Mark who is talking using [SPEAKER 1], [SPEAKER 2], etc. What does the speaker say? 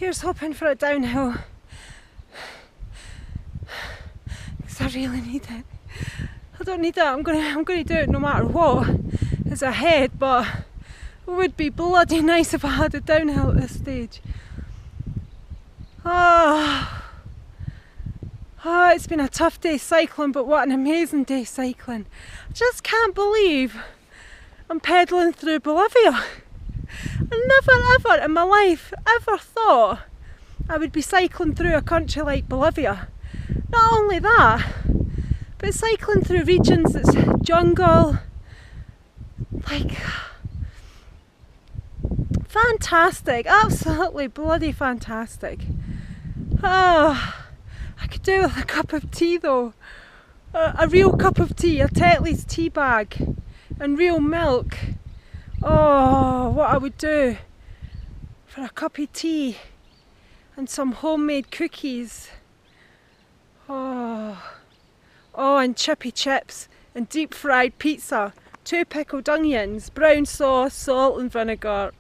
[SPEAKER 1] Here's hoping for a downhill, because I really need it. I don't need it, I'm gonna do it no matter what is ahead, but it would be bloody nice if I had a downhill at this stage. It's been a tough day cycling, but what an amazing day cycling. I just can't believe I'm pedalling through Bolivia. I never ever in my life ever thought I would be cycling through a country like Bolivia. Not only that, but cycling through regions that's jungle, like, fantastic, absolutely bloody fantastic. I could do with a cup of tea though, a real cup of tea, a Tetley's tea bag and real milk. Oh, what I would do for a cup of tea and some homemade cookies. And chippy chips and deep fried pizza, 2 pickled onions, brown sauce, salt and vinegar.